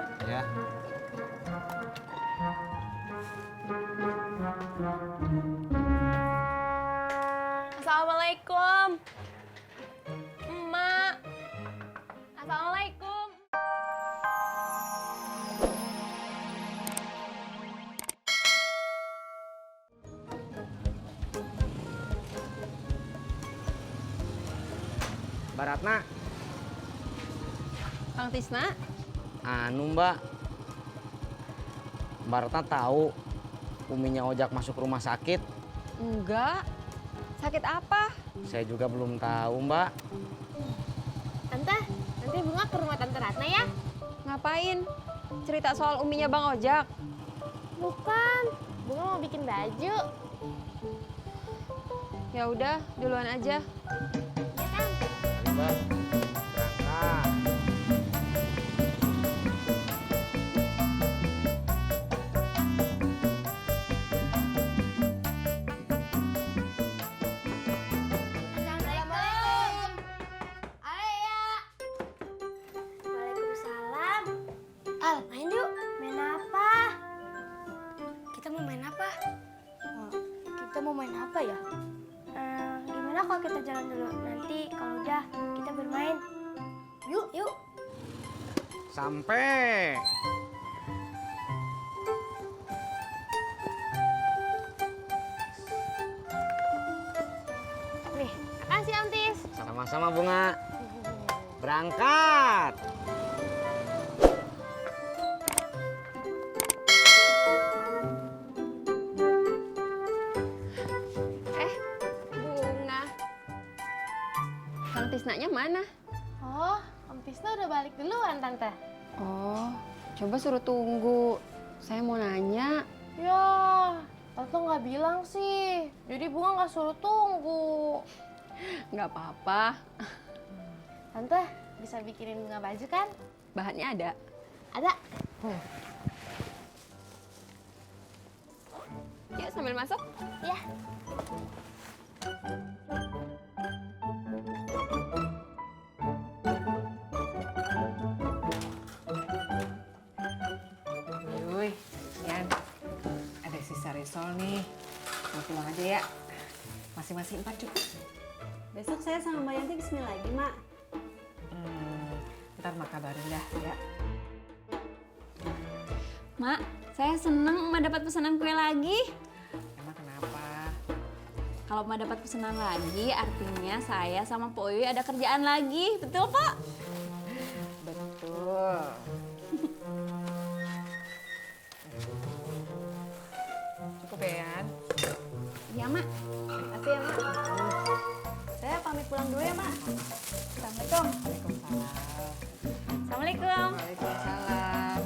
Pur. Ya. Assalamualaikum. Emak. Assalamualaikum. Mbak Ratna. Kang Tisna. Anu Mbak. Mbak Ratna tahu Uminya Ojak masuk rumah sakit? Enggak. Sakit apa? Saya juga belum tahu Mbak. Tante, nanti Bunga ke rumah Tante Ratna ya? Ngapain? Cerita soal uminya Bang Ojak. Bukan, Bunga mau bikin baju. Ya udah, duluan aja. Ya kan? Mari Mbak. Berangkat. Assalamualaikum. Ayah. Waalaikumsalam. Al, main yuk. Main apa? Kita mau main apa? Kita mau main apa ya? Gimana kalau kita jalan dulu? Nanti kalau udah kita bermain. Yuk, yuk. Sampai. Nih, makasih Om Tis. Sama-sama Bunga. Berangkat. Bunga. Kang Tisnanya mana? Oh, Om Tisna udah balik duluan, Tante. Oh, coba suruh tunggu. Saya mau nanya. Ya, Tante nggak bilang sih. Jadi Bunga nggak suruh tunggu. Nggak apa-apa. Tante, bisa bikinin Bunga baju kan? Bahannya ada. Ada. Yuk sambil masuk. Ya. Yuy, Yan, ada sisa risol nih. Mau pulang aja ya. Masing-masing 4 cukup. Besok saya sama Mbak Yanti kesini lagi, Mak. Ntar mak kabarin dah ya. Mak, saya seneng Mak dapat pesanan kue lagi. Emang kenapa? Kalau Mak dapat pesanan lagi, artinya saya sama Pak Uyuy ada kerjaan lagi. Betul, Pak? Betul. Cukup ya, Yan? Iya, Mak. Makasih ya, Mak. Saya pamit pulang dulu ya, Mak. Assalamualaikum. Waalaikumsalam. Assalamualaikum. Waalaikumsalam.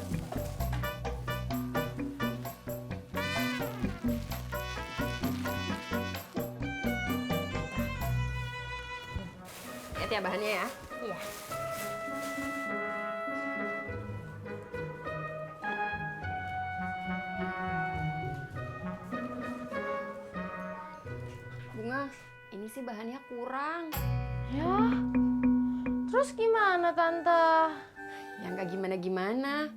Lihat ya bahannya ya. Iya. Bunga, ini sih bahannya kurang. Ya. Terus gimana, Tante? Ya nggak gimana-gimana.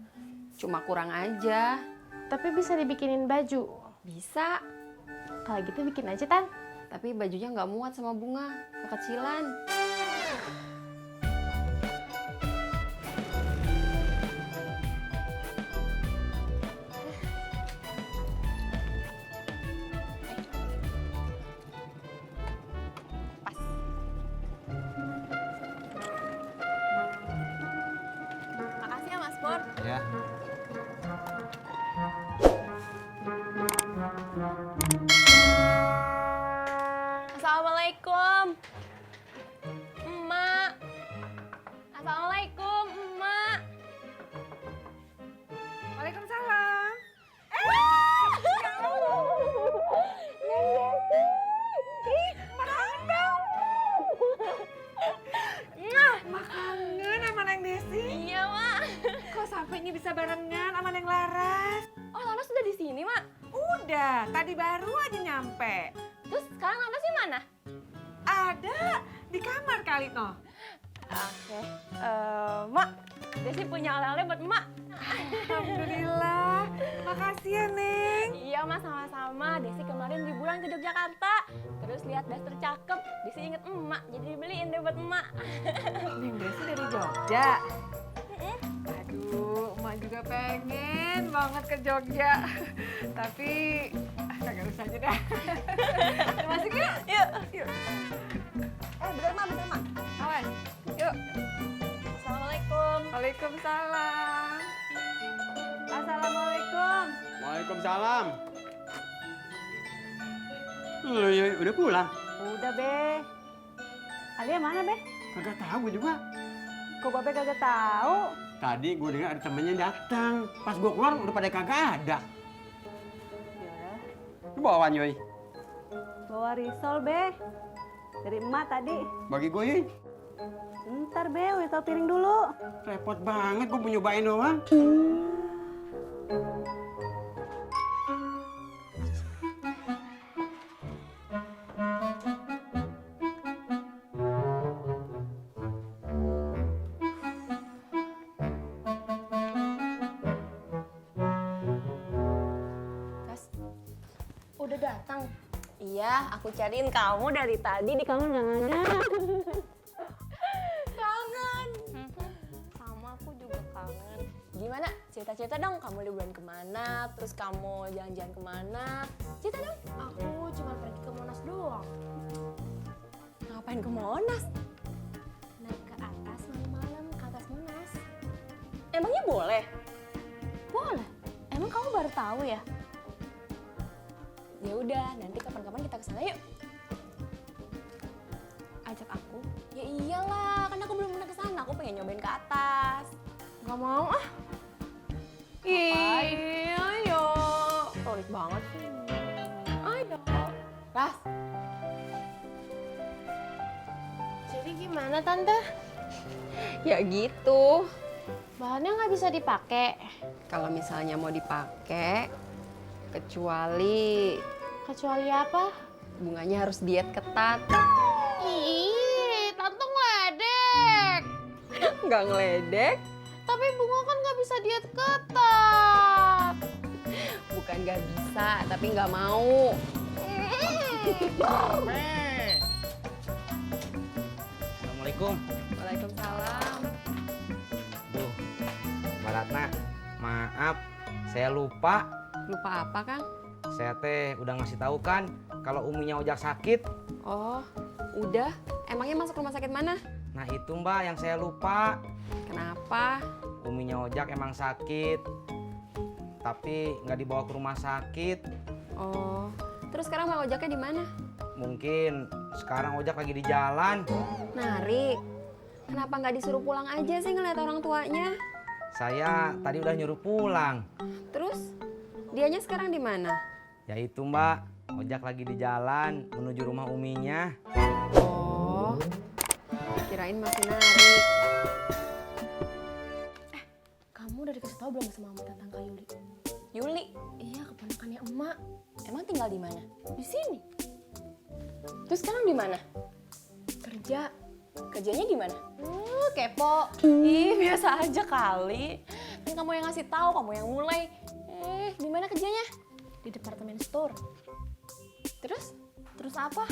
Cuma kurang aja. Tapi bisa dibikinin baju. Bisa. Kalau gitu bikin aja, Tan. Tapi bajunya nggak muat sama Bunga. Kekecilan. Pas. Makasih ya Mas Pur. Ya. Assalamualaikum. Emak. Assalamualaikum, Emak. Waalaikumsalam. Mak kangen sama Neng Desi. Iya, Mak. Kok sampai ini bisa barengan sama Neng Laras? Oh, Laras sudah di sini, Mak. Udah, tadi baru aja nyampe. Terus sekarang Laras di mana? Ada di kamar kali, noh. Oke. Mak, Desi punya oleh-oleh buat Emak. Alhamdulillah. Makasih ya, Neng. Iya Mas, sama-sama. Desi kemarin liburan ke Yogyakarta. Terus lihat daster cakep, Desi inget emak, jadi dibeliin deh buat emak. Neng Desi dari Jogja. Aduh, emak juga pengen banget ke Jogja. Tapi kagak usah aja dah. Masuk yuk. Yuk. Bener Mak. Awan. Yuk. Assalamualaikum. Waalaikumsalam. Assalamualaikum. Waalaikumsalam. Lu udah pulang? Udah, Be. Alia mana, Be? Kagak tahu gua juga. Kok Babe kagak tahu? Tadi gua dengar ada temennya datang. Pas gua keluar udah pada kagak ada. Ya, Lu bawa Yoy? bawa risol, Be. Dari emak tadi. Bagi gua Yoy. Ntar, Be, risol piring dulu. Repot banget gua mau nyobain doang. Udah datang? Iya, aku cariin kamu dari tadi di kamar nggak ada. Kangen. Sama aku juga kangen. Gimana? Cerita-cerita dong, kamu liburan kemana? Terus kamu jalan-jalan kemana? Cerita dong. Aku cuma pergi ke Monas doang. Ngapain ke Monas? Naik ke atas malam-malam, ke atas Monas. Emangnya boleh? Boleh. Emang kamu baru tahu ya? Ya udah, nanti kapan-kapan kita kesana yuk. Ajak aku? Ya iyalah, kan aku belum pernah kesana. Aku pengen nyobain ke atas. Gak mau ah. Iya, ayo. Torik banget sih. Ayo. Ras. Jadi gimana tante? Ya gitu. Bahannya nggak bisa dipakai. Kalau misalnya mau dipakai, kecuali apa? bunganya harus diet ketat. Ih, tante ngeledek. Nggak ngeledek, Tapi bunga kan nggak bisa diet ketat. bukan nggak bisa, tapi nggak mau. Assalamualaikum. Waalaikumsalam. Duh, Mbak Ratna, maaf, saya lupa. Lupa apa, Kang? Saya teh udah ngasih tahu kan kalau uminya Ojak sakit. Oh, udah. Emangnya masuk rumah sakit mana? Nah itu Mbak yang saya lupa. Kenapa? Uminya Ojak emang sakit, tapi nggak dibawa ke rumah sakit. Oh, terus sekarang Bang Ojaknya di mana? Mungkin sekarang Ojak lagi di jalan. Narik. Kenapa nggak disuruh pulang aja sih ngeliat orang tuanya? Saya tadi udah nyuruh pulang. Terus dianya sekarang di mana? Ya itu Mbak, Ojak lagi di jalan menuju rumah uminya. Oh, kirain masih narik. Kamu udah dikasih tahu belum sama Mama tentang Kak Yuli? Yuli? Iya, keponakannya emak. Emang tinggal di mana? Di sini. Terus sekarang di mana? Kerja. Kerjanya di mana? Kepo. Ih, biasa aja kali. Kan kamu yang ngasih tahu, kamu yang mulai. Di mana kerjanya? Di departemen store. Terus? Terus apa?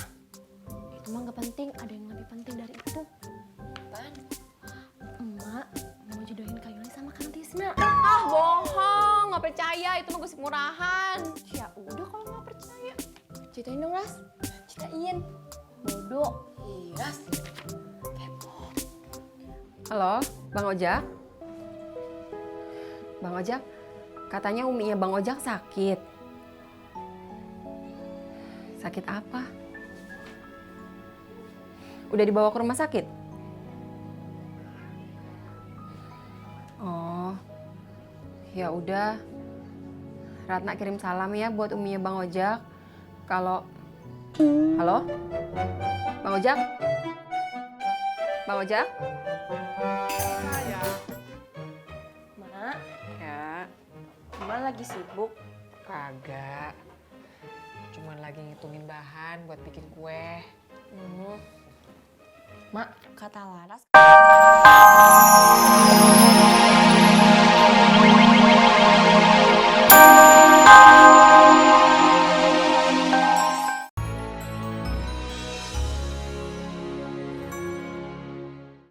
Itu mah nggak penting, ada yang lebih penting dari itu. Apaan? Emak mau jodohin Kak Yuli sama Kang Tisna. Ah, bohong, nggak percaya, itu mah gosip murahan. Ya udah kalau nggak percaya. Ceritain dong, Ras. Ceritain. Bodoh. Iya, Ras. Kepo. Halo, Bang Ojak? Bang Ojak, katanya uminya Bang Ojak sakit. Sakit apa? Udah dibawa ke rumah sakit? Oh, ya udah. Ratna kirim salam ya buat uminya Bang Ojak. Kalau, halo, Bang Ojak, Bang Ojak. Mak, Ya, Mak lagi sibuk. kagak. Cuman lagi ngitungin bahan buat bikin kue. Mak, kata Laras